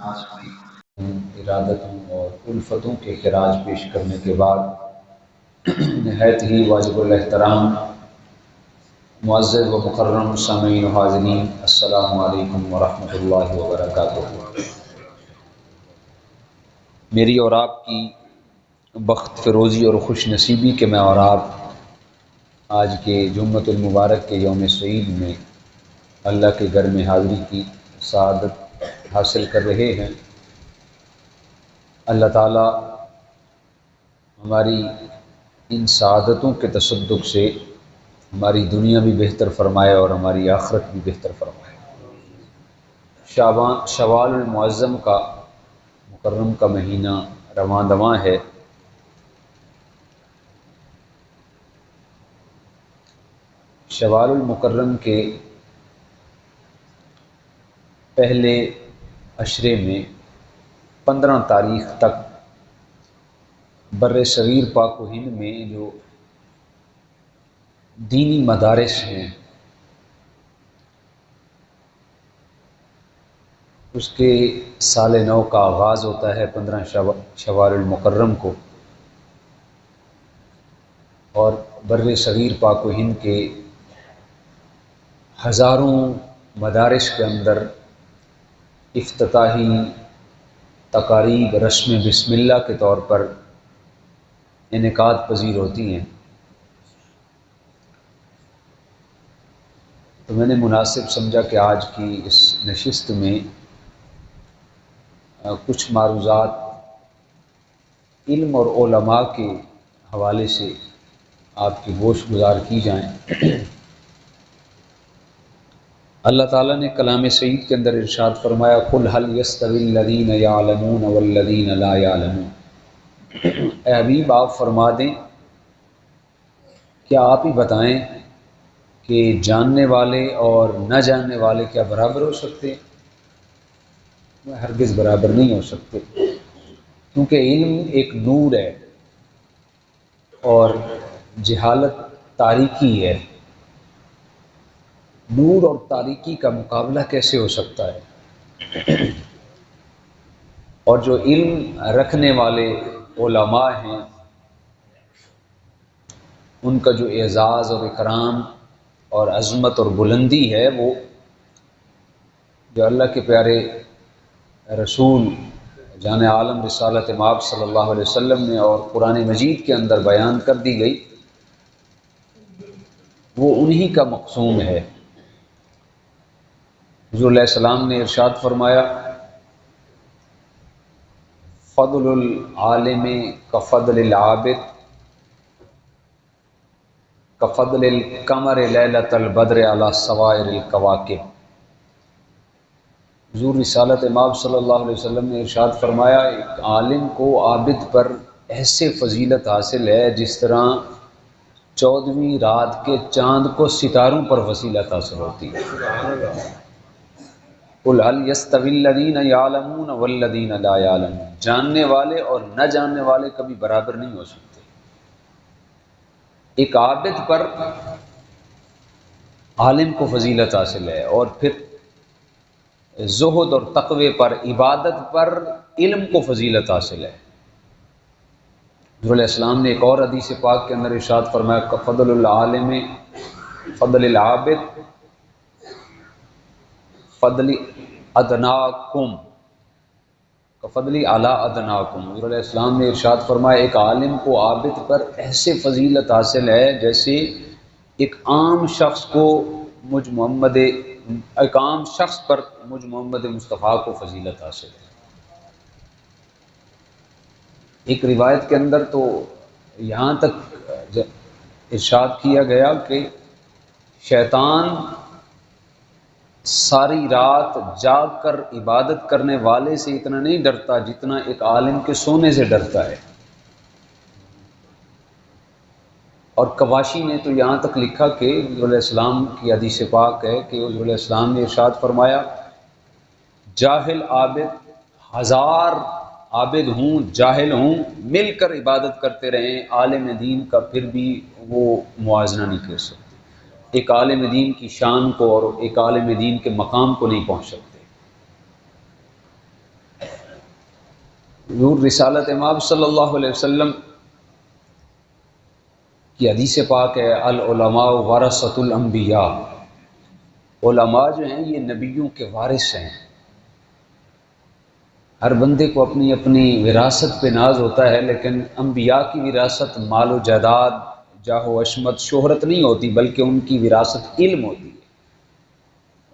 ارادتوں اور الفتوں کے خراج پیش کرنے کے بعد نہایت ہی واجب الاحترام معزز و مکرم سامعین و حاضرین، السلام علیکم ورحمۃ اللہ وبرکاتہ۔ میری اور آپ کی بخت فروزی اور خوش نصیبی کہ میں اور آپ آج کے جمعۃ المبارک کے یوم سعید میں اللہ کے گھر میں حاضری کی سعادت حاصل کر رہے ہیں۔ اللہ تعالی ہماری ان سعادتوں کے تصدق سے ہماری دنیا بھی بہتر فرمائے اور ہماری آخرت بھی بہتر فرمائے۔ شوال المعظم کا مکرم کا مہینہ رواں دواں ہے۔ شوال المکرم کے پہلے عشرے میں 15 تاریخ تک بر صغیر پاک و ہند میں جو دینی مدارس ہیں اس کے سال نو کا آغاز ہوتا ہے 15 شوال المکرم کو، اور بر صغیر پاک و ہند کے ہزاروں مدارس کے اندر افتتاحی تقاریب رسم بسم اللہ کے طور پر انعقاد پذیر ہوتی ہیں۔ تو میں نے مناسب سمجھا کہ آج کی اس نشست میں کچھ معروضات علم اور علماء کے حوالے سے آپ کی گوش گزار کی جائیں۔ اللہ تعالیٰ نے کلام سعید کے اندر ارشاد فرمایا قُلْ هَلْ يَسْتَوِي الَّذِينَ يَعْلَمُونَ وَالَّذِينَ لَا يَعْلَمُونَ، اے حبیب آپ فرما دیں، کیا آپ ہی بتائیں کہ جاننے والے اور نہ جاننے والے کیا برابر ہو سکتے ہیں؟ وہ ہرگز برابر نہیں ہو سکتے، کیونکہ علم ایک نور ہے اور جہالت تاریکی ہے۔ نور اور تاریکی کا مقابلہ کیسے ہو سکتا ہے؟ اور جو علم رکھنے والے علماء ہیں ان کا جو اعزاز اور اکرام اور عظمت اور بلندی ہے، وہ جو اللہ کے پیارے رسول جان عالم رسالت مآب صلی اللہ علیہ وسلم نے اور قرآن مجید کے اندر بیان کر دی گئی، وہ انہی کا مقصوم ہے۔ حضور علیہ السلام نے ارشاد فرمایا فضل العالم کفضل العابد کفضل القمر لیلۃ البدر علی سوائر الکواکب۔ حضور رسالت مآب صلی اللہ علیہ وسلم نے ارشاد فرمایا ایک عالم کو عابد پر ایسے فضیلت حاصل ہے جس طرح 14ویں رات کے چاند کو ستاروں پر فضیلت حاصل ہوتی ہے۔ قُلْ هَلْ يَسْتَوِي الَّذِينَ يَعْلَمُونَ وَالَّذِينَ لَا يَعْلَمُونَ، جاننے والے اور نہ جاننے والے کبھی برابر نہیں ہو سکتے۔ ایک عابد پر عالم کو فضیلت حاصل ہے، اور پھر زہد اور تقوی پر، عبادت پر علم کو فضیلت حاصل ہے۔ حضور علیہ السلام نے ایک اور حدیث پاک کے اندر ارشاد فرمایا فضل العالم فضل العابد فضل ادناکم کفضلی علی ادناکم۔ حضور علیہ السلام نے ارشاد فرمایا ایک عالم کو عابد پر ایسے فضیلت حاصل ہے جیسے ایک عام شخص پر مجھ محمد مصطفیٰ کو فضیلت حاصل ہے۔ ایک روایت کے اندر تو یہاں تک ارشاد کیا گیا کہ شیطان ساری رات جاگ کر عبادت کرنے والے سے اتنا نہیں ڈرتا جتنا ایک عالم کے سونے سے ڈرتا ہے۔ اور کواشی نے تو یہاں تک لکھا کہ حضور علیہ السلام کی حدیث پاک ہے کہ حضور علیہ السلام نے ارشاد فرمایا جاہل عابد 1000 عابد ہوں جاہل ہوں مل کر عبادت کرتے رہیں عالم دین کا پھر بھی وہ موازنہ نہیں کر سکتے، ایک عالم دین کی شان کو اور ایک عالم دین کے مقام کو نہیں پہنچ سکتے۔ حضور رسالت امام صلی اللہ علیہ وسلم کی حدیث پاک ہے، العلماء ورثۃ الانبیاء، علماء جو ہیں یہ نبیوں کے وارث ہیں۔ ہر بندے کو اپنی اپنی وراثت پہ ناز ہوتا ہے، لیکن انبیاء کی وراثت مال و جائیداد، جاہ و عشمت، شہرت نہیں ہوتی، بلکہ ان کی وراثت علم ہوتی ہے۔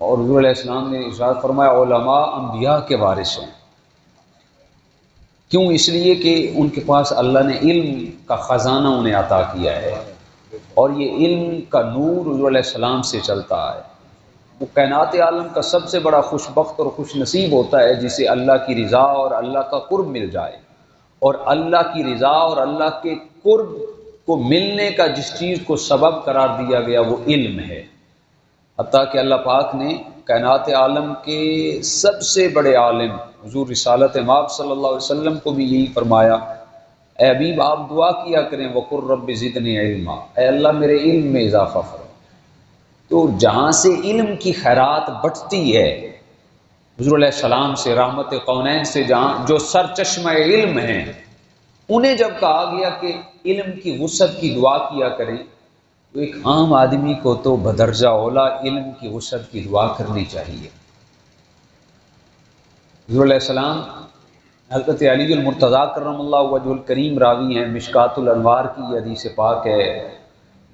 اور حضور علیہ السلام نے ارشاد فرمایا علماء انبیاء کے وارث ہیں۔ کیوں؟ اس لیے کہ ان کے پاس اللہ نے علم کا خزانہ انہیں عطا کیا ہے، اور یہ علم کا نور حضور علیہ السلام سے چلتا ہے۔ وہ کائنات عالم کا سب سے بڑا خوش بخت اور خوش نصیب ہوتا ہے جسے اللہ کی رضا اور اللہ کا قرب مل جائے، اور اللہ کی رضا اور اللہ کے قرب کو ملنے کا جس چیز کو سبب قرار دیا گیا وہ علم ہے۔ حتیٰ کہ اللہ پاک نے کائنات عالم کے سب سے بڑے عالم حضور رسالت مآب صلی اللہ علیہ وسلم کو بھی یہی فرمایا، اے حبیب آپ دعا کیا کریں وقل رب زدنی علما، اے اللہ میرے علم میں اضافہ فرما۔ تو جہاں سے علم کی خیرات بٹتی ہے حضور علیہ السلام سے، رحمت کونین سے، جہاں جو سر چشمہ علم ہیں، انہیں جب کہا گیا کہ علم کی وسعت کی دعا کیا کریں، تو ایک عام آدمی کو تو بدرجہ اولا علم کی وسعت کی دعا کرنی چاہیے۔ حضور علیہ السلام حضرت علی المرتضیٰ کرم اللہ وجہ الکریم راوی ہیں، مشکات الانوار کی یہ حدیث پاک ہے۔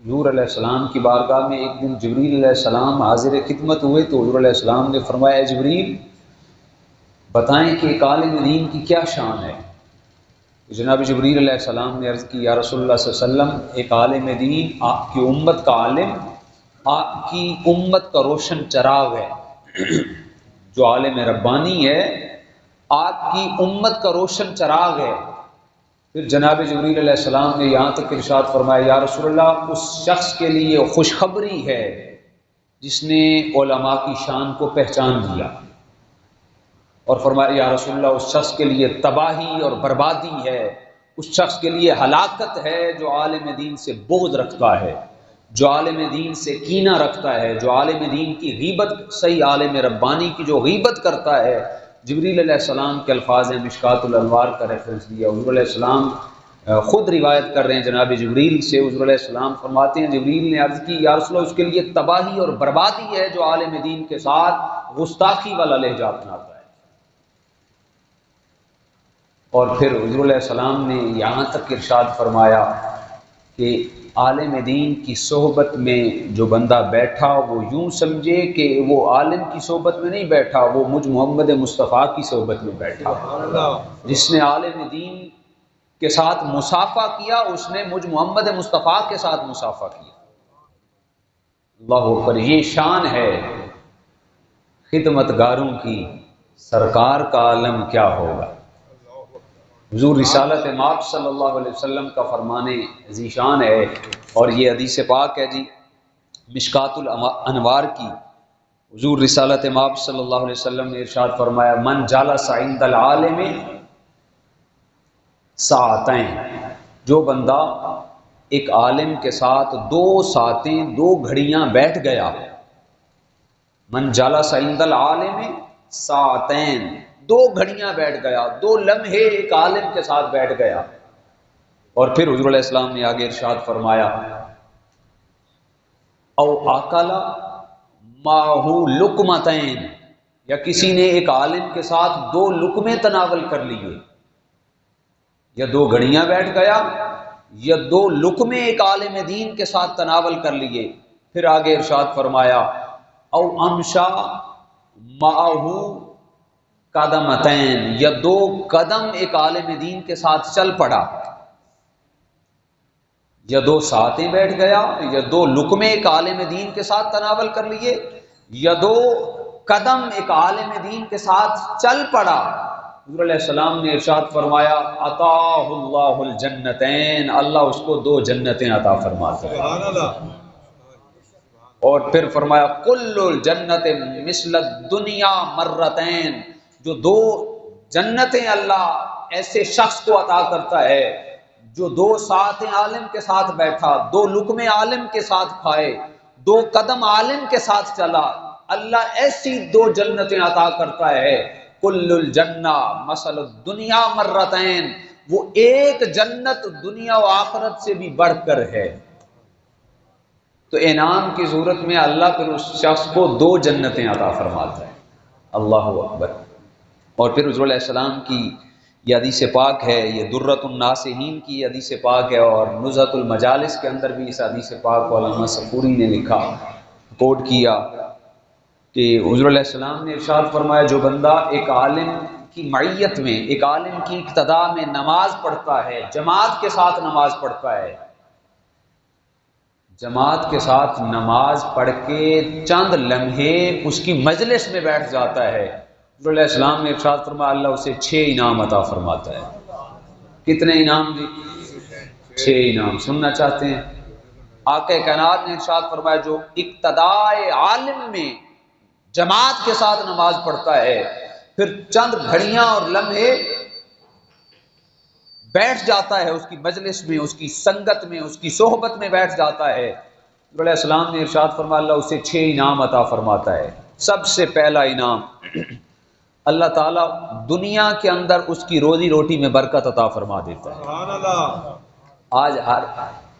حضور علیہ السلام کی بارگاہ میں ایک دن جبریل علیہ السلام حاضر خدمت ہوئے، تو حضور علیہ السلام نے فرمایا اے جبریل بتائیں کہ ایک عالم دین کی کیا شان ہے؟ جناب جبریل علیہ السلام نے عرض کی یا رسول اللہ صلی اللہ علیہ وسلم، ایک عالم دین آپ کی امت کا عالم، آپ کی امت کا روشن چراغ ہے۔ جو عالم ربانی ہے آپ کی امت کا روشن چراغ ہے۔ پھر جناب جبریل علیہ السلام نے یہاں تک ارشاد فرمایا یا رسول اللہ اس شخص کے لیے خوشخبری ہے جس نے علماء کی شان کو پہچان لیا، اور فرمایا یا رسول اللہ اس شخص کے لیے تباہی اور بربادی ہے، اس شخص کے لیے ہلاکت ہے جو عالم دین سے بغض رکھتا ہے، جو عالم دین سے کینہ رکھتا ہے، جو عالم دین کی غیبت، صحیح عالم ربانی کی جو غیبت کرتا ہے۔ جبریل علیہ السلام کے الفاظ ہیں، مشکات الانوار کا ریفرنس دیا، حضور علیہ السلام خود روایت کر رہے ہیں جناب جبریل سے۔ حضور علیہ السلام فرماتے ہیں جبریل نے عرض کی یا رسول اللہ اس کے لیے تباہی اور بربادی ہے جو عالم دین کے ساتھ گستاخی والا لہجہ اپناتا ہے۔ اور پھر حضور علیہ السلام نے یہاں تک ارشاد فرمایا کہ عالم دین کی صحبت میں جو بندہ بیٹھا وہ یوں سمجھے کہ وہ عالم کی صحبت میں نہیں بیٹھا، وہ مجھ محمد مصطفیٰ کی صحبت میں بیٹھا۔ جس نے عالم دین کے ساتھ مصافحہ کیا اس نے مجھ محمد مصطفیٰ کے ساتھ مصافحہ کیا۔ اللہ اکبر، یہ شان ہے خدمت گاروں کی، سرکار کا عالم کیا ہوگا۔ حضور رسالت مآب صلی اللہ علیہ وسلم کا فرمان ذیشان ہے، اور یہ حدیث پاک ہے جی مشکات الانوار کی۔ حضور رسالت مآب صلی اللہ علیہ وسلم نے ارشاد فرمایا من جالس عند العالم ساعتین، جو بندہ ایک عالم کے ساتھ 2 ساعتیں 2 گھڑیاں بیٹھ گیا، من جالس عند العالم ساعتین، 2 گھڑیاں بیٹھ گیا، 2 لمحے ایک عالم کے ساتھ بیٹھ گیا۔ اور پھر حضور علیہ السلام نے آگے ارشاد فرمایا او آکلا ماہو لقمتین، یا کسی نے ایک عالم کے ساتھ 2 لقمے تناول کر لیے، یا 2 گھڑیاں بیٹھ گیا یا 2 لقمے ایک عالم دین کے ساتھ تناول کر لیے۔ پھر آگے ارشاد فرمایا او امشا ماہو قدمتین، یا 2 قدم ایک عالم دین کے ساتھ چل پڑا، یا 2 ساعتیں بیٹھ گیا، یا 2 لقمے ایک عالم دین کے ساتھ تناول کر لیے، یا 2 قدم ایک عالم دین کے ساتھ چل پڑا۔ حضور علیہ السلام نے ارشاد فرمایا عطاہ اللہ الجنتین، اللہ اس کو 2 جنتیں عطا فرماتا ہے۔ اور پھر فرمایا کل الجنت مثل الدنیا مرتین، جو 2 جنتیں اللہ ایسے شخص کو عطا کرتا ہے جو 2 ساعتیں عالم کے ساتھ بیٹھا، 2 لقمے عالم کے ساتھ کھائے، 2 قدم عالم کے ساتھ چلا، اللہ ایسی 2 جنتیں عطا کرتا ہے کل الجنہ مثل الدنیا مرتین، وہ ایک جنت دنیا و آخرت سے بھی بڑھ کر ہے۔ تو انعام کی صورت میں اللہ پھر اس شخص کو 2 جنتیں عطا فرماتا ہے۔ اللہ اکبر۔ اور پھر حضور علیہ السلام کی یہ حدیث پاک ہے، یہ درۃ الناصحین کی حدیث پاک ہے، اور نزہۃ المجالس کے اندر بھی اس حدیث پاک کو علامہ صفوری نے لکھا، کوٹ کیا کہ حضور علیہ السلام نے ارشاد فرمایا جو بندہ ایک عالم کی معیت میں، ایک عالم کی اقتداء میں نماز پڑھتا ہے، جماعت کے ساتھ نماز پڑھتا ہے، جماعت کے ساتھ نماز پڑھ کے چند لمحے اس کی مجلس میں بیٹھ جاتا ہے، حضور علیہ السلام نے ارشاد فرمایا اللہ اسے 6 انعام عطا فرماتا ہے۔ کتنے انعام جی؟ 6 انعام۔ سننا چاہتے ہیں؟ آقا کائنات نے ارشاد فرمایا جو اقتداء عالم میں جماعت کے ساتھ نماز پڑھتا ہے، پھر چند گھڑیاں اور لمحے بیٹھ جاتا ہے اس کی مجلس میں، اس کی سنگت میں، اس کی صحبت میں بیٹھ جاتا ہے، حضور علیہ السلام نے ارشاد فرمایا اللہ اسے 6 انعام عطا فرماتا ہے۔ سب سے پہلا انعام، اللہ تعالیٰ دنیا کے اندر اس کی روزی روٹی میں برکت عطا فرما دیتا ہے۔ سبحان اللہ۔ آج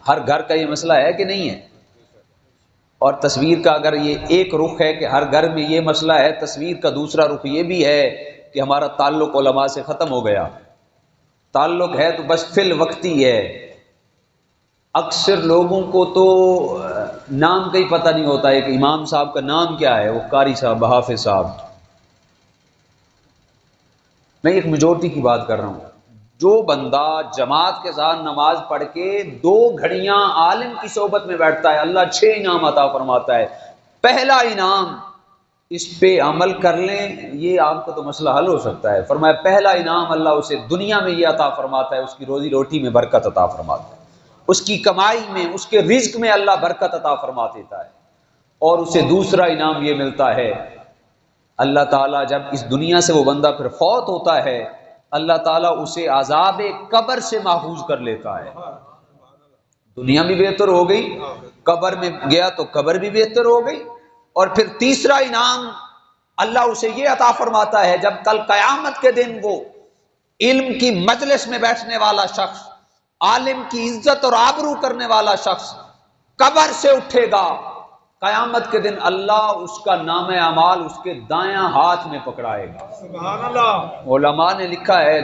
ہر گھر کا یہ مسئلہ ہے کہ نہیں ہے؟ اور تصویر کا اگر یہ ایک رخ ہے کہ ہر گھر میں یہ مسئلہ ہے، تصویر کا دوسرا رخ یہ بھی ہے کہ ہمارا تعلق علماء سے ختم ہو گیا۔ تعلق ہے تو بس فی الوقتی ہے۔ اکثر لوگوں کو تو نام کا ہی پتہ نہیں ہوتا ہے کہ امام صاحب کا نام کیا ہے، وہ قاری صاحب، حافظ صاحب۔ میں ایک میجورٹی کی بات کر رہا ہوں۔ جو بندہ جماعت کے ساتھ نماز پڑھ کے 2 گھڑیاں عالم کی صحبت میں بیٹھتا ہے، اللہ 6 انعام عطا فرماتا ہے۔ پہلا انعام، اس پہ عمل کر لیں، یہ آپ کا تو مسئلہ حل ہو سکتا ہے۔ فرمایا پہلا انعام اللہ اسے دنیا میں یہ عطا فرماتا ہے، اس کی روزی روٹی میں برکت عطا فرماتا ہے، اس کی کمائی میں، اس کے رزق میں اللہ برکت عطا فرما دیتا ہے۔ اور اسے دوسرا انعام یہ ملتا ہے، اللہ تعالیٰ جب اس دنیا سے وہ بندہ پھر فوت ہوتا ہے، اللہ تعالیٰ اسے عذاب قبر سے محفوظ کر لیتا ہے۔ دنیا بھی بہتر ہو گئی، قبر میں گیا تو قبر بھی بہتر ہو گئی، اور پھر تیسرا انعام اللہ اسے یہ عطا فرماتا ہے جب کل قیامت کے دن وہ علم کی مجلس میں بیٹھنے والا شخص، عالم کی عزت اور آبرو کرنے والا شخص قبر سے اٹھے گا، قیامت کے دن اللہ اس کا نام اعمال اس کے دایاں ہاتھ میں پکڑائے گا۔ سبحان اللہ۔ علماء نے لکھا ہے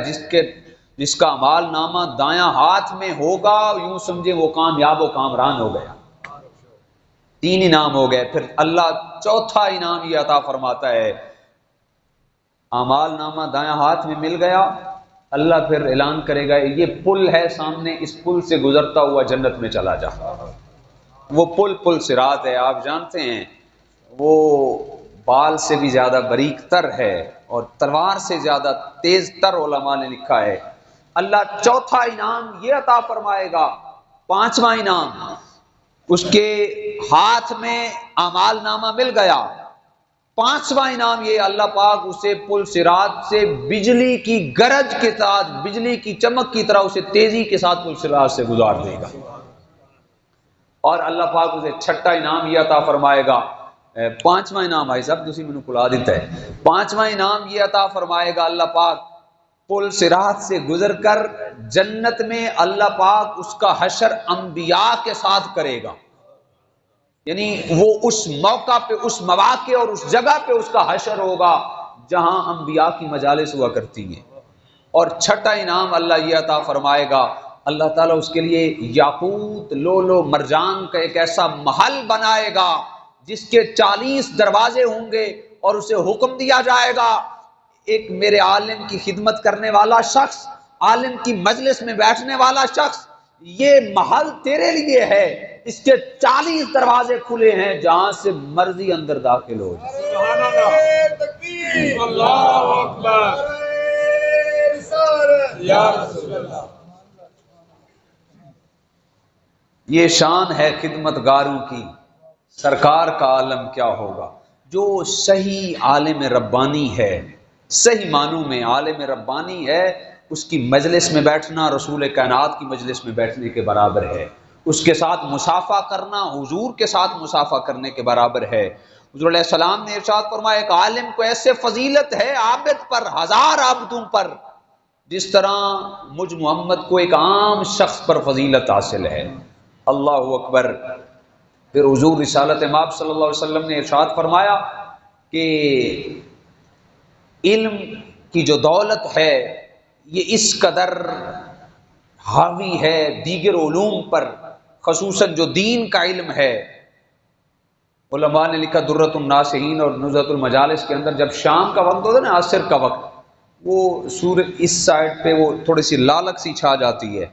جس کا اعمال نامہ دایاں ہاتھ میں ہوگا، یوں سمجھے وہ کامیاب و کامران ہو گیا۔ 3 انعام ہو گئے۔ پھر اللہ چوتھا انعام یہ عطا فرماتا ہے، اعمال نامہ دایاں ہاتھ میں مل گیا، اللہ پھر اعلان کرے گا یہ پل ہے سامنے، اس پل سے گزرتا ہوا جنت میں چلا جا۔ وہ پل صراط ہے، آپ جانتے ہیں، وہ بال سے بھی زیادہ باریک تر ہے اور تلوار سے زیادہ تیز تر، علماء نے لکھا ہے۔ اللہ چوتھا انعام یہ عطا فرمائے گا، 5واں انعام، اس کے ہاتھ میں اعمال نامہ مل گیا، 5واں انعام یہ اللہ پاک اسے پل صراط سے بجلی کی گرج کے ساتھ، بجلی کی چمک کی طرح اسے تیزی کے ساتھ پل صراط سے گزار دے گا۔ اور اللہ پاک اسے 6واں انعام یہ عطا فرمائے گا، 5واں انعام بھائی صاحب تسی میں نے کھلا دیتا ہے، 5واں انعام یہ عطا فرمائے گا اللہ پاک، پل صراط سے گزر کر جنت میں اللہ پاک اس کا حشر انبیاء کے ساتھ کرے گا، یعنی وہ اس موقع پہ، اس مواقع اور اس جگہ پہ اس کا حشر ہوگا جہاں انبیاء کی مجالس ہوا کرتی ہیں۔ اور 6واں انعام اللہ یہ عطا فرمائے گا، اللہ تعالیٰ اس کے لیے یاقوت، لولو، مرجان کا ایک ایسا محل بنائے گا جس کے 40 دروازے ہوں گے، اور اسے حکم دیا جائے گا ایک میرے عالم کی خدمت کرنے والا شخص، عالم کی مجلس میں بیٹھنے والا شخص، یہ محل تیرے لیے ہے، اس کے 40 دروازے کھلے ہیں، جہاں سے مرضی اندر داخل ہو جائے۔ سبحان اللہ، تکبیر، اللہ اکبر، یا رسول اللہ۔ یہ شان ہے خدمت گاروں کی، سرکار کا عالم کیا ہوگا۔ جو صحیح عالم ربانی ہے، صحیح معنوں میں عالم ربانی ہے، اس کی مجلس میں بیٹھنا رسول کائنات کی مجلس میں بیٹھنے کے برابر ہے، اس کے ساتھ مصافحہ کرنا حضور کے ساتھ مصافحہ کرنے کے برابر ہے، حضور علیہ السلام نے ارشاد فرمایا ایک عالم کو ایسے فضیلت ہے عابد پر، 1000 عابدوں پر، جس طرح مجھ محمد کو ایک عام شخص پر فضیلت حاصل ہے۔ اللہ اکبر۔ پھر حضور رسالت مآب صلی اللہ علیہ وسلم نے ارشاد فرمایا کہ علم کی جو دولت ہے یہ اس قدر حاوی ہے دیگر علوم پر، خصوصاً جو دین کا علم ہے۔ علماء نے لکھا درۃ الناصحین اور نزہۃ المجالس کے اندر، جب شام کا وقت ہوتا ہے نا، عصر کا وقت، وہ سورج اس سائڈ پہ وہ تھوڑی سی لالک سی چھا جاتی ہے،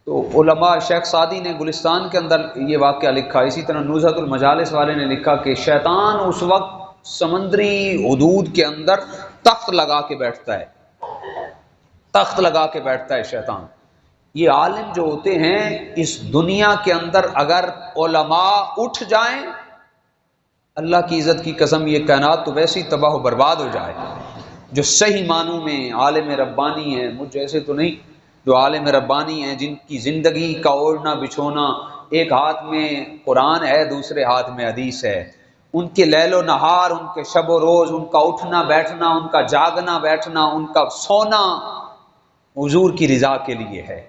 تو علماء شیخ سعدی نے گلستان کے اندر یہ واقعہ لکھا، اسی طرح نزہۃ المجالس والے نے لکھا کہ شیطان اس وقت سمندری حدود کے اندر تخت لگا کے بیٹھتا ہے، تخت لگا کے بیٹھتا ہے شیطان۔ یہ عالم جو ہوتے ہیں اس دنیا کے اندر اگر علماء اٹھ جائیں، اللہ کی عزت کی قسم یہ کائنات تو ویسے ہی تباہ و برباد ہو جائے۔ جو صحیح معنوں میں عالم ربانی ہیں، مجھ جیسے تو نہیں، جو عالم ربانی ہیں جن کی زندگی کا اوڑھنا بچھونا ایک ہاتھ میں قرآن ہے دوسرے ہاتھ میں حدیث ہے، ان کے لیل و نہار، ان کے شب و روز، ان کا اٹھنا بیٹھنا، ان کا جاگنا بیٹھنا، ان کا سونا حضور کی رضا کے لیے ہے۔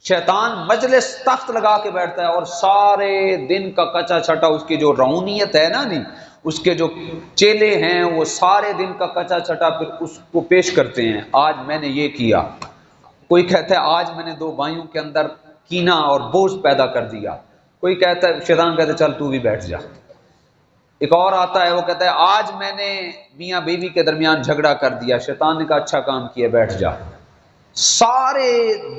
شیطان مجلس تخت لگا کے بیٹھتا ہے اور سارے دن کا کچا چھٹا، اس کی جو رعونیت ہے نا نہیں، اس کے جو چیلے ہیں وہ سارے دن کا کچا چھٹا پھر اس کو پیش کرتے ہیں، آج میں نے یہ کیا۔ کوئی کہتا ہے آج میں نے 2 بھائیوں کے اندر کینہ اور بوجھ پیدا کر دیا، کوئی کہتا ہے، شیطان کہتا ہے چل تو بھی بیٹھ جا۔ ایک اور آتا ہے وہ کہتا ہے آج میں نے میاں بیوی کے درمیان جھگڑا کر دیا، شیطان نے کہا اچھا کام کیا، بیٹھ جا۔ سارے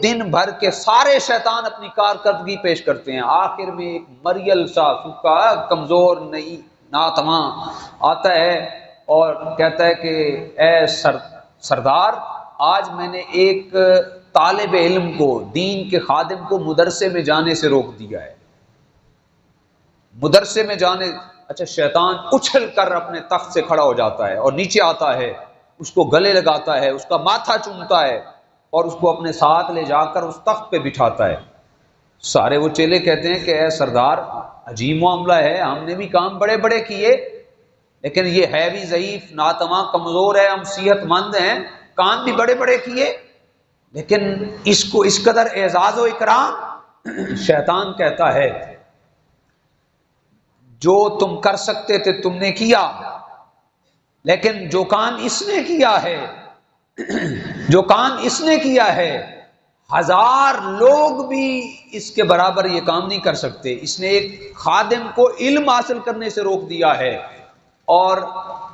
دن بھر کے سارے شیطان اپنی کارکردگی پیش کرتے ہیں، آخر میں ایک مریل سا سکا کمزور نہیں ناتواں آتا ہے اور کہتا ہے کہ اے سردار، آج میں نے ایک طالب علم کو، دین کے خادم کو مدرسے میں جانے سے روک دیا ہے، مدرسے میں جانے۔ اچھا، شیطان اچھل کر اپنے تخت سے کھڑا ہو جاتا ہے اور نیچے آتا ہے، اس کو گلے لگاتا ہے، اس کا ماتھا چومتا ہے اور اس کو اپنے ساتھ لے جا کر اس تخت پہ بٹھاتا ہے۔ سارے وہ چیلے کہتے ہیں کہ اے سردار، عجیب معاملہ ہے، ہم نے بھی کام بڑے بڑے کیے لیکن یہ ہے بھی ضعیف ناتواں کمزور ہے، ہم صحت مند ہیں، کام بھی بڑے بڑے کیے لیکن اس کو اس قدر اعزاز و اکرام۔ شیطان کہتا ہے جو تم کر سکتے تھے تم نے کیا، لیکن جو کام اس نے کیا ہے، جو کام اس نے کیا ہے، 1000 لوگ بھی اس کے برابر یہ کام نہیں کر سکتے۔ اس نے ایک خادم کو علم حاصل کرنے سے روک دیا ہے، اور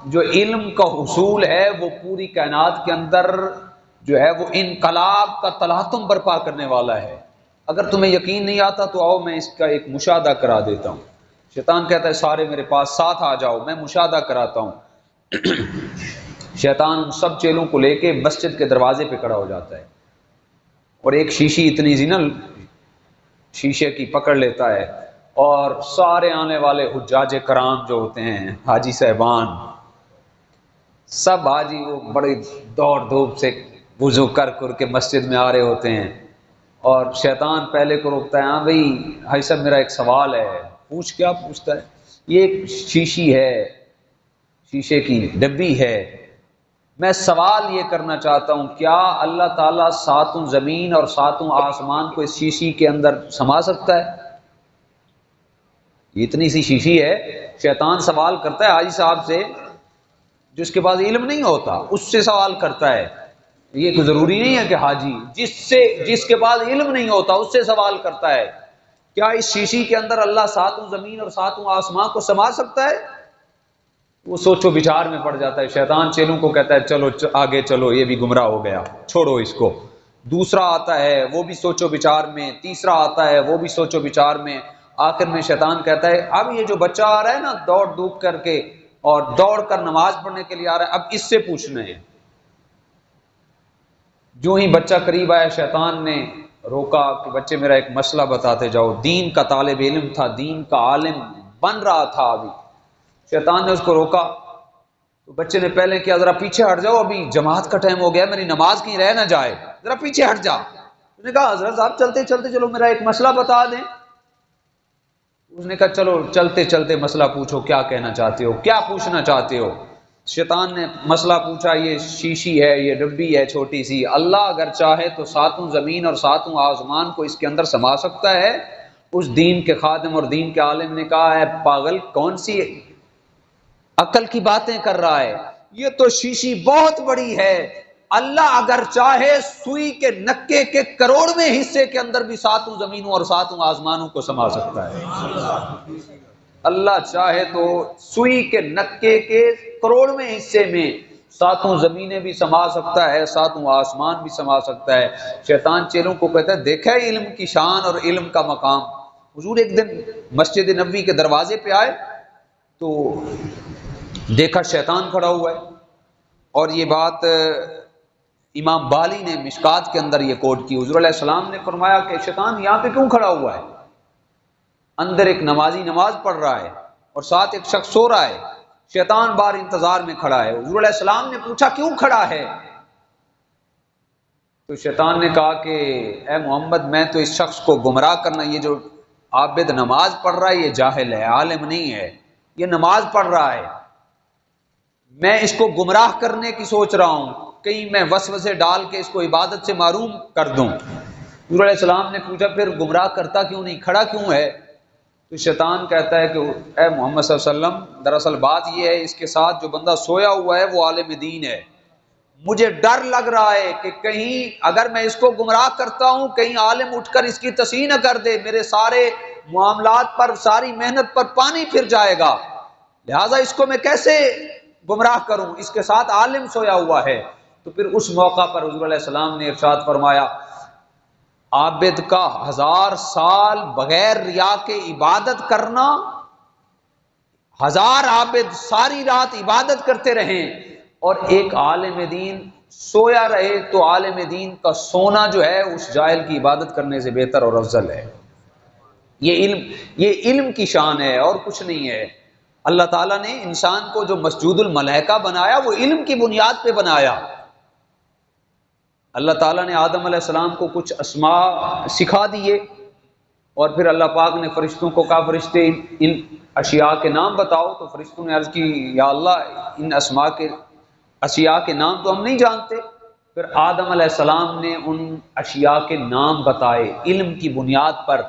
جو علم کا حصول ہے وہ پوری کائنات کے اندر جو ہے وہ انقلاب کا تلاطم برپا کرنے والا ہے۔ اگر تمہیں یقین نہیں آتا تو آؤ میں اس کا ایک مشاہدہ کرا دیتا ہوں۔ شیطان کہتا ہے سارے میرے پاس ساتھ آ جاؤ، میں مشاہدہ کراتا ہوں۔ شیطان ان سب چیلوں کو لے کے مسجد کے دروازے پہ کھڑا ہو جاتا ہے اور ایک شیشی اتنی سی نا شیشے کی پکڑ لیتا ہے، اور سارے آنے والے حجاج کرام جو ہوتے ہیں، حاجی صاحبان، سب حاجی وہ بڑی دوڑ دھوپ سے وضو کر کے مسجد میں آ رہے ہوتے ہیں، اور شیطان پہلے کو روکتا ہے، ہاں بھائی حاجی صاحب میرا ایک سوال ہے۔ پوچھ، کیا پوچھتا ہے؟ یہ ایک شیشی ہے، شیشے کی ڈبی ہے، میں سوال یہ کرنا چاہتا ہوں کیا اللہ تعالیٰ 7 زمین اور 7 آسمان کو اس شیشی کے اندر سما سکتا ہے؟ یہ اتنی سی شیشی ہے۔ شیطان سوال کرتا ہے حاجی صاحب سے، جس کے پاس علم نہیں ہوتا اس سے سوال کرتا ہے، یہ کوئی ضروری نہیں ہے کہ حاجی، جس کے پاس علم نہیں ہوتا اس سے سوال کرتا ہے کیا اس شیشی کے اندر اللہ 7 زمین اور 7 آسمان کو سما سکتا ہے؟ وہ سوچو بچار میں پڑ جاتا ہے۔ شیطان چیلوں کو کہتا ہے چلو آگے چلو، یہ بھی گمراہ ہو گیا، چھوڑو اس کو۔ دوسرا آتا ہے وہ بھی سوچو بچار میں، تیسرا آتا ہے وہ بھی سوچو بچار میں، آخر میں شیطان کہتا ہے اب یہ جو بچہ آ رہا ہے نا دوڑ دھوپ کر کے اور دوڑ کر نماز پڑھنے کے لیے آ رہا ہے، اب اس سے پوچھنا ہے۔ جو ہی بچہ قریب آیا شیطان نے روکا کہ بچے میرا ایک مسئلہ بتاتے جاؤ۔ دین کا طالب علم تھا، دین کا عالم بن رہا تھا ابھی۔ شیطان نے اس کو روکا تو بچے نے پہلے کیا ذرا پیچھے ہٹ جاؤ، ابھی جماعت کا ٹائم ہو گیا، میری نماز کہیں رہ نہ جائے، ذرا پیچھے ہٹ جا۔ اس نے کہا حضرت صاحب چلتے چلتے چلو میرا ایک مسئلہ بتا دیں۔ اس نے کہا چلو چلتے چلتے مسئلہ پوچھو، کیا کہنا چاہتے ہو، کیا پوچھنا چاہتے ہو؟ شیطان نے مسئلہ پوچھا، یہ شیشی ہے، یہ ڈبی ہے چھوٹی سی، اللہ اگر چاہے تو ساتوں زمین اور ساتوں آسمان کو اس کے اندر سما سکتا ہے۔ اس دین کے خادم اور دین کے عالم نے کہا ہے پاگل، کون سی عقل کی باتیں کر رہا ہے، یہ تو شیشی بہت بڑی ہے، اللہ اگر چاہے سوئی کے نکے کے کروڑویں حصے کے اندر بھی ساتوں زمینوں اور ساتوں آسمانوں کو سما سکتا ہے۔ اللہ چاہے تو سوئی کے نکے کے کروڑویں حصے میں ساتوں زمینیں بھی سما سکتا ہے، ساتوں آسمان بھی سما سکتا ہے۔ شیطان چیلوں کو کہتا ہے دیکھا ہے علم کی شان اور علم کا مقام۔ حضور ایک دن مسجد نبوی کے دروازے پہ آئے تو دیکھا شیطان کھڑا ہوا ہے، اور یہ بات امام بالی نے مشکات کے اندر یہ کوٹ کی۔ حضور علیہ السلام نے فرمایا کہ شیطان یہاں پہ کیوں کھڑا ہوا ہے؟ اندر ایک نمازی نماز پڑھ رہا ہے اور ساتھ ایک شخص سو رہا ہے، شیطان باہر انتظار میں کھڑا ہے۔ حضور علیہ السلام نے پوچھا کیوں کھڑا ہے؟ تو شیطان نے کہا کہ اے محمد میں تو اس شخص کو گمراہ کرنا، یہ جو عابد نماز پڑھ رہا ہے یہ جاہل ہے، عالم نہیں ہے، یہ نماز پڑھ رہا ہے، میں اس کو گمراہ کرنے کی سوچ رہا ہوں، کہیں میں وسوسے ڈال کے اس کو عبادت سے محروم کر دوں۔ حضور علیہ السلام نے پوچھا پھر گمراہ کرتا کیوں نہیں، کھڑا کیوں ہے؟ تو شیطان کہتا ہے کہ اے محمد صلی اللہ علیہ وسلم دراصل بات یہ ہے اس کے ساتھ جو بندہ سویا ہوا ہے وہ عالم دین ہے، مجھے ڈر لگ رہا ہے کہ کہیں اگر میں اس کو گمراہ کرتا ہوں کہیں عالم اٹھ کر اس کی تصحیح نہ کر دے، میرے سارے معاملات پر ساری محنت پر پانی پھر جائے گا، لہٰذا اس کو میں کیسے گمراہ کروں، اس کے ساتھ عالم سویا ہوا ہے۔ تو پھر اس موقع پر حضور علیہ السلام نے ارشاد فرمایا عابد کا 1000 سال بغیر ریا کے عبادت کرنا، 1000 عابد ساری رات عبادت کرتے رہیں اور ایک عالم دین سویا رہے تو عالم دین کا سونا جو ہے اس جاہل کی عبادت کرنے سے بہتر اور افضل ہے۔ یہ علم کی شان ہے اور کچھ نہیں ہے۔ اللہ تعالیٰ نے انسان کو جو مسجود الملائکہ بنایا وہ علم کی بنیاد پہ بنایا۔ اللہ تعالیٰ نے آدم علیہ السلام کو کچھ اسماء سکھا دیے اور پھر اللہ پاک نے فرشتوں کو کہا فرشتے ان اشیاء کے نام بتاؤ، تو فرشتوں نے عرض کی یا اللہ ان اشیاء کے نام تو ہم نہیں جانتے۔ پھر آدم علیہ السلام نے ان اشیاء کے نام بتائے علم کی بنیاد پر،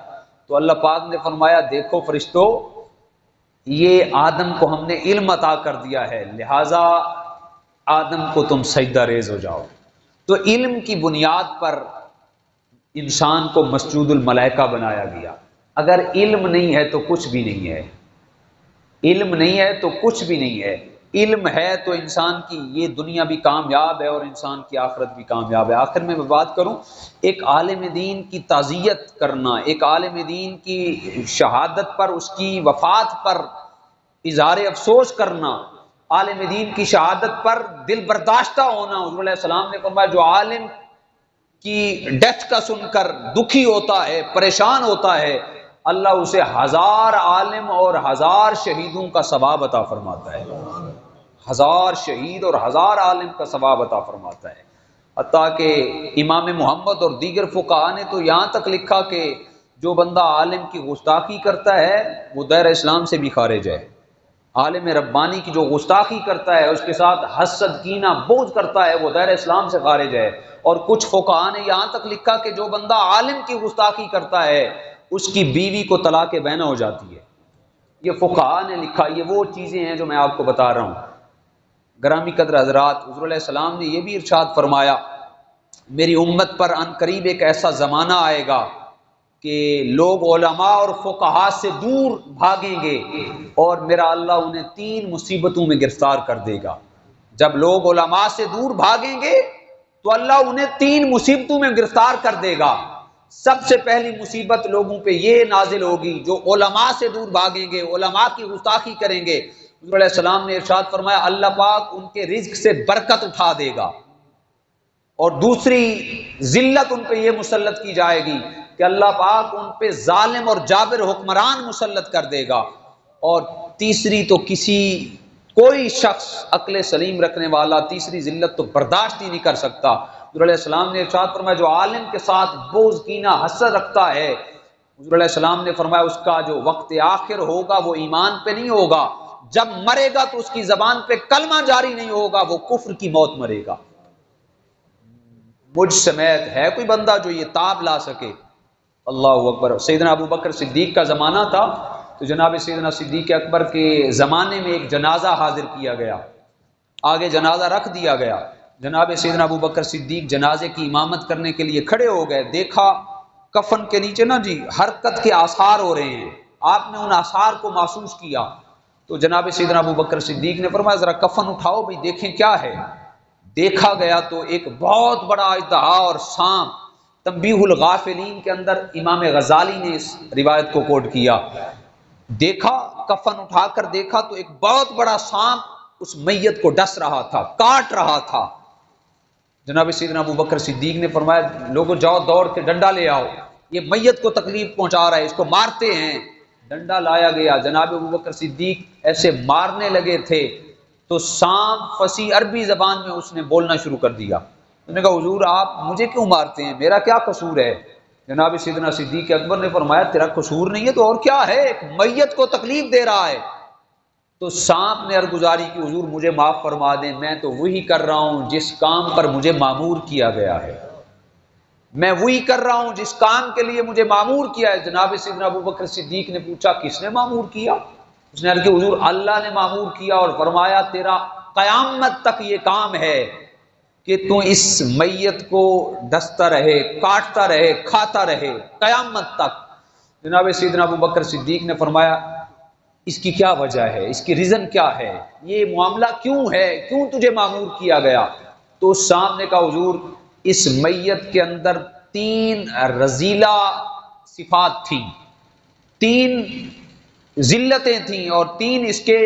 تو اللہ پاک نے فرمایا دیکھو فرشتوں یہ آدم کو ہم نے علم عطا کر دیا ہے، لہٰذا آدم کو تم سجدہ ریز ہو جاؤ۔ تو علم کی بنیاد پر انسان کو مسجود الملائکہ بنایا گیا۔ اگر علم نہیں ہے تو کچھ بھی نہیں ہے، علم نہیں ہے تو کچھ بھی نہیں ہے، علم ہے تو انسان کی یہ دنیا بھی کامیاب ہے اور انسان کی آخرت بھی کامیاب ہے۔ آخر میں بات کروں، ایک عالم دین کی تعزیت کرنا، ایک عالم دین کی شہادت پر اس کی وفات پر اظہار افسوس کرنا، عالم دین کی شہادت پر دل برداشتہ ہونا۔ حضور علیہ السلام نے فرمایا جو عالم کی ڈیتھ کا سن کر دکھی ہوتا ہے، پریشان ہوتا ہے، اللہ اسے 1000 عالم اور 1000 شہیدوں کا ثواب عطا فرماتا ہے، 1000 شہید اور 1000 عالم کا ثواب عطا فرماتا ہے۔ حتیٰ کہ امام محمد اور دیگر فقہاء نے تو یہاں تک لکھا کہ جو بندہ عالم کی گستاخی کرتا ہے وہ دائرہ اسلام سے بھی خارج ہے۔ عالم ربانی کی جو گستاخی کرتا ہے، اس کے ساتھ حسد کینہ بغض کرتا ہے، وہ دائرہ اسلام سے خارج ہے۔ اور کچھ فقہاء نے یہاں تک لکھا کہ جو بندہ عالم کی گستاخی کرتا ہے اس کی بیوی کو طلاق بینہ ہو جاتی ہے۔ یہ فقہاء نے لکھا، یہ وہ چیزیں ہیں جو میں آپ کو بتا رہا ہوں۔ گرامی قدر حضرات، حضور علیہ السلام نے یہ بھی ارشاد فرمایا میری امت پر ان قریب ایک ایسا زمانہ آئے گا کہ لوگ علماء اور فقہاء سے دور بھاگیں گے اور میرا اللہ انہیں 3 مصیبتوں میں گرفتار کر دے گا۔ جب لوگ علماء سے دور بھاگیں گے تو اللہ انہیں 3 مصیبتوں میں گرفتار کر دے گا۔ سب سے پہلی مصیبت لوگوں پہ یہ نازل ہوگی جو علماء سے دور بھاگیں گے، علماء کی گستاخی کریں گے۔ حضور علیہ السلام نے ارشاد فرمایا اللہ پاک ان کے رزق سے برکت اٹھا دے گا، اور دوسری ذلت ان پہ یہ مسلط کی جائے گی کہ اللہ پاک ان پہ ظالم اور جابر حکمران مسلط کر دے گا، اور تیسری تو کوئی شخص عقل سلیم رکھنے والا تیسری ذلت تو برداشت ہی نہیں کر سکتا۔ حضور علیہ السلام نے ارشاد فرمایا جو عالم کے ساتھ بغض کینہ حسد رکھتا ہے حضور علیہ السلام نے فرمایا اس کا جو وقت آخر ہوگا وہ ایمان پہ نہیں ہوگا، جب مرے گا تو اس کی زبان پہ کلمہ جاری نہیں ہوگا، وہ کفر کی موت مرے گا۔ مجھ سمیت ہے کوئی بندہ جو یہ تاب لا سکے؟ اللہ اکبر۔ سیدنا ابو بکر صدیق کا زمانہ تھا تو جناب سیدنا صدیق اکبر کے زمانے میں ایک جنازہ حاضر کیا گیا، آگے جنازہ رکھ دیا گیا، جناب سیدنا ابو بکر صدیق جنازے کی امامت کرنے کے لیے کھڑے ہو گئے، دیکھا کفن کے نیچے نا جی حرکت کے آثار ہو رہے ہیں، آپ نے ان آثار کو محسوس کیا تو جناب سیدنا ابو بکر صدیق نے فرمایا ذرا کفن اٹھاؤ بھائی دیکھیں کیا ہے۔ دیکھا گیا تو ایک بہت بڑا اژدہا اور سانپ، تنبیہ الغافلین کے اندر امام غزالی نے اس روایت کو کوٹ کیا، دیکھا کفن اٹھا کر دیکھا تو ایک بہت بڑا سانپ اس میت کو ڈس رہا تھا، کاٹ رہا تھا۔ جناب سیدنا ابو بکر صدیق نے فرمایا لوگوں جاؤ دوڑ کے ڈنڈا لے آؤ، یہ میت کو تکلیف پہنچا رہا ہے، اس کو مارتے ہیں۔ ڈنڈا لایا گیا، جناب ابو بکر صدیق ایسے مارنے لگے تھے تو سانپ فصیح عربی زبان میں اس نے بولنا شروع کر دیا، انہوں نے کہا حضور آپ مجھے کیوں مارتے ہیں، میرا کیا قصور ہے؟ جناب سیدنا صدیق اکبر نے فرمایا تیرا قصور نہیں ہے تو اور کیا ہے، ایک میت کو تکلیف دے رہا ہے۔ تو سانپ نے عرضگزاری کی حضور مجھے معاف فرما دیں، میں تو وہی کر رہا ہوں جس کام پر مجھے مامور کیا گیا ہے، میں وہی کر رہا ہوں جس کام کے لیے مجھے مامور کیا ہے۔ جناب سیدنا ابو بکر صدیق نے پوچھا کس نے مامور کیا؟ اس نے عرض کہ حضور اللہ نے مامور کیا اور فرمایا تیرا قیامت تک یہ کام ہے کہ تو اس میت کو ڈستا رہے، کاٹتا رہے، کھاتا رہے قیامت تک۔ جناب سیدنا ابو بکر صدیق نے فرمایا اس کی کیا وجہ ہے، اس کی ریزن کیا ہے، یہ معاملہ کیوں ہے، کیوں تجھے مامور کیا گیا؟ تو سامنے کا حضور اس میت کے اندر 3 رذیلہ صفات تھیں، 3 ذلتیں تھیں اور 3 اس کے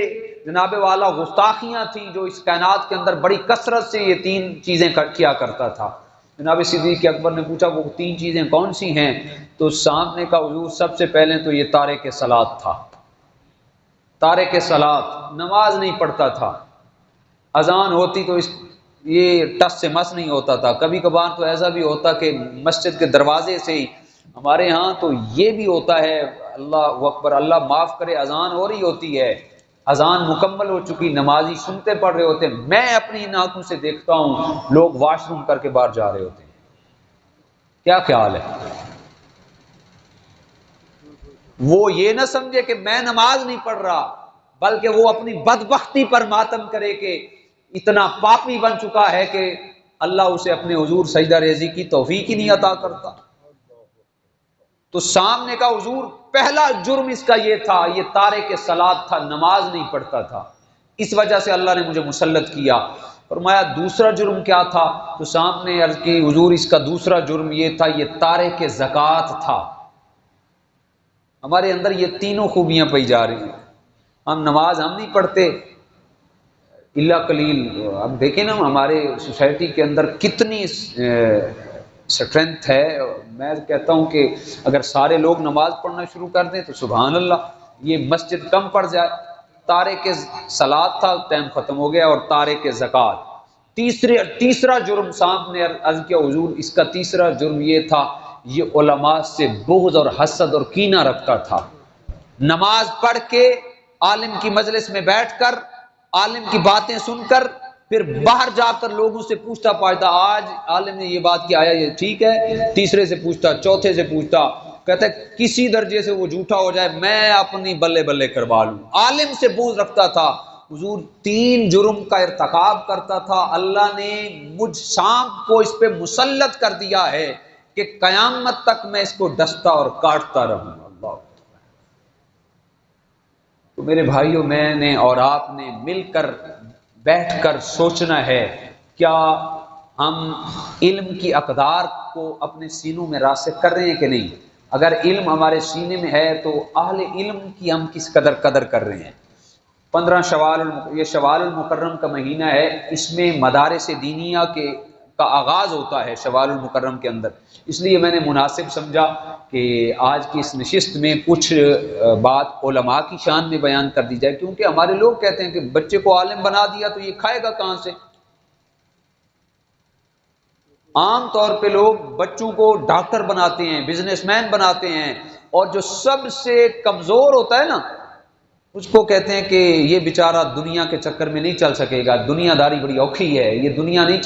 جناب والا گستاخیاں تھیں جو اس کائنات کے اندر بڑی کثرت سے یہ 3 چیزیں کیا کرتا تھا۔ جناب صدیق اکبر نے پوچھا وہ 3 چیزیں کون سی ہیں؟ تو سامنے کا حضور سب سے پہلے تو یہ تارک صلاۃ تھا، تارک صلاۃ، نماز نہیں پڑھتا تھا، اذان ہوتی تو یہ ٹس سے مس نہیں ہوتا تھا، کبھی کبھار تو ایسا بھی ہوتا کہ مسجد کے دروازے سے ہی، ہمارے ہاں تو یہ بھی ہوتا ہے، اللہ اکبر اللہ معاف کرے، اذان ہو رہی ہوتی ہے، اذان مکمل ہو چکی، نمازی سنتے پڑھ رہے ہوتے ہیں، میں اپنی ان آنکھوں سے دیکھتا ہوں لوگ واش روم کر کے باہر جا رہے ہوتے ہیں۔ کیا خیال ہے؟ وہ یہ نہ سمجھے کہ میں نماز نہیں پڑھ رہا، بلکہ وہ اپنی بدبختی پر ماتم کرے کہ اتنا پاپی بن چکا ہے کہ اللہ اسے اپنے حضور سجدہ ریزی کی توفیق ہی نہیں عطا کرتا۔ تو سامنے کا حضور پہلا جرم اس کا یہ تھا، یہ تارک صلاۃ تھا، نماز نہیں پڑھتا تھا، اس وجہ سے اللہ نے مجھے مسلط کیا۔ فرمایا دوسرا جرم کیا تھا؟ تو سامنے عرض کی حضور اس کا دوسرا جرم یہ تھا، یہ تارک زکوٰۃ تھا۔ ہمارے اندر یہ تینوں خوبیاں پائی جا رہی ہیں، ہم نماز ہم نہیں پڑھتے اللہ قلیل، اب دیکھیں نا ہمارے سوسائٹی کے اندر کتنی اسٹرینتھ ہے، میں کہتا ہوں کہ اگر سارے لوگ نماز پڑھنا شروع کر دیں تو سبحان اللہ یہ مسجد کم پڑ جائے۔ تارک صلاۃ تھا، ٹائم ختم ہو گیا، اور تارک زکوٰۃ۔ تیسرا جرم سامنے عرض کیا حضور اس کا تیسرا جرم یہ تھا، یہ علماء سے بغض اور حسد اور کینہ رکھتا تھا۔ نماز پڑھ کے عالم کی مجلس میں بیٹھ کر عالم کی باتیں سن کر پھر باہر جا کر لوگوں سے پوچھتا پاتا آج عالم نے یہ بات کیا ہے، یہ ٹھیک ہے، تیسرے سے پوچھتا، چوتھے سے پوچھتا، کہتا ہے کسی درجے سے وہ جھوٹا ہو جائے میں اپنی بلے بلے کروا لوں۔ عالم سے بغض رکھتا تھا۔ حضور 3 جرم کا ارتکاب کرتا تھا، اللہ نے مجھ سانپ کو اس پہ مسلط کر دیا ہے کہ قیامت تک میں اس کو ڈستا اور کاٹتا رہوں۔ اللہ تو میرے بھائیوں، میں نے اور آپ نے مل کر بیٹھ کر سوچنا ہے کیا ہم علم کی اقدار کو اپنے سینوں میں راسخ کر رہے ہیں کہ نہیں؟ اگر علم ہمارے سینے میں ہے تو اہل علم کی ہم کس قدر کر رہے ہیں۔ 15 شوال یہ شوال المکرم کا مہینہ ہے، اس میں مدارس دینیہ کا آغاز ہوتا ہے شوال المکرم کے اندر، اس لیے میں نے مناسب سمجھا کہ آج کی اس نشست میں کچھ بات علماء کی شان میں بیان کر دی جائے، کیونکہ ہمارے لوگ کہتے ہیں کہ بچے کو عالم بنا دیا تو یہ کھائے گا کہاں سے۔ عام طور پہ لوگ بچوں کو ڈاکٹر بناتے ہیں، بزنس مین بناتے ہیں، اور جو سب سے کمزور ہوتا ہے نا اس کو کہتے ہیں کہ یہ بیچارہ دنیا کے چکر میں نہیں چل سکے گا، دنیا داری بڑی اوکھی ہے، یہ دنیا نہیں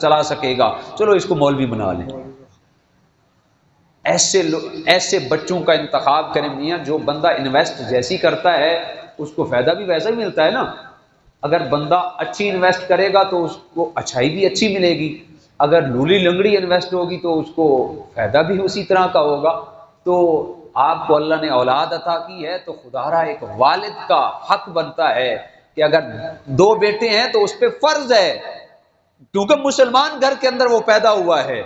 چلا سکے گا، چلو اس کو مولوی بنا لیں۔ ایسے بچوں کا انتخاب کریں میاں، جو بندہ انویسٹ جیسی کرتا ہے اس کو فائدہ بھی ویسا ہی ملتا ہے نا۔ اگر بندہ اچھی انویسٹ کرے گا تو اس کو اچھائی بھی اچھی ملے گی، اگر لولی لنگڑی انویسٹ ہوگی تو اس کو فائدہ بھی اسی طرح کا ہوگا۔ تو آپ کو اللہ نے اولاد عطا کی ہے تو خدا را ایک والد کا حق بنتا ہے کہ اگر 2 بیٹے ہیں تو اس پہ فرض ہے، کیونکہ مسلمان گھر کے اندر وہ پیدا ہوا ہے،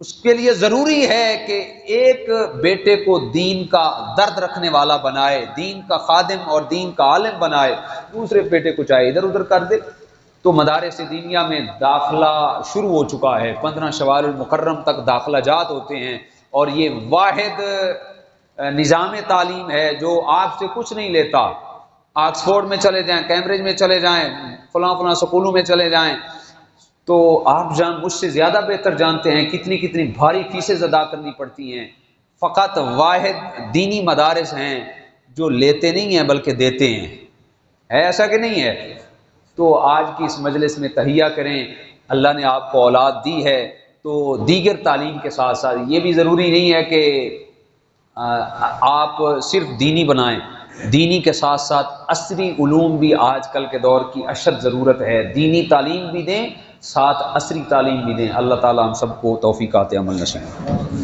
اس کے لیے ضروری ہے کہ ایک بیٹے کو دین کا درد رکھنے والا بنائے، دین کا خادم اور دین کا عالم بنائے، دوسرے بیٹے کو چاہے ادھر ادھر کر دے۔ تو مدارس دینیہ میں داخلہ شروع ہو چکا ہے، 15 شوال المکرم تک داخلہ جات ہوتے ہیں، اور یہ واحد نظام تعلیم ہے جو آپ سے کچھ نہیں لیتا۔ آکسفورڈ میں چلے جائیں، کیمبرج میں چلے جائیں، فلاں فلاں سکولوں میں چلے جائیں، تو آپ مجھ سے زیادہ بہتر جانتے ہیں کتنی بھاری فیسیں ادا کرنی پڑتی ہیں۔ فقط واحد دینی مدارس ہیں جو لیتے نہیں ہیں بلکہ دیتے ہیں، ہے ایسا کہ نہیں ہے؟ تو آج کی اس مجلس میں تہیہ کریں، اللہ نے آپ کو اولاد دی ہے تو دیگر تعلیم کے ساتھ ساتھ یہ بھی ضروری نہیں ہے کہ آپ صرف دینی بنائیں، دینی کے ساتھ ساتھ عصری علوم بھی آج کل کے دور کی اشد ضرورت ہے، دینی تعلیم بھی دیں ساتھ عصری تعلیم بھی دیں۔ اللہ تعالی ہم سب کو توفیقات عمل نصیب۔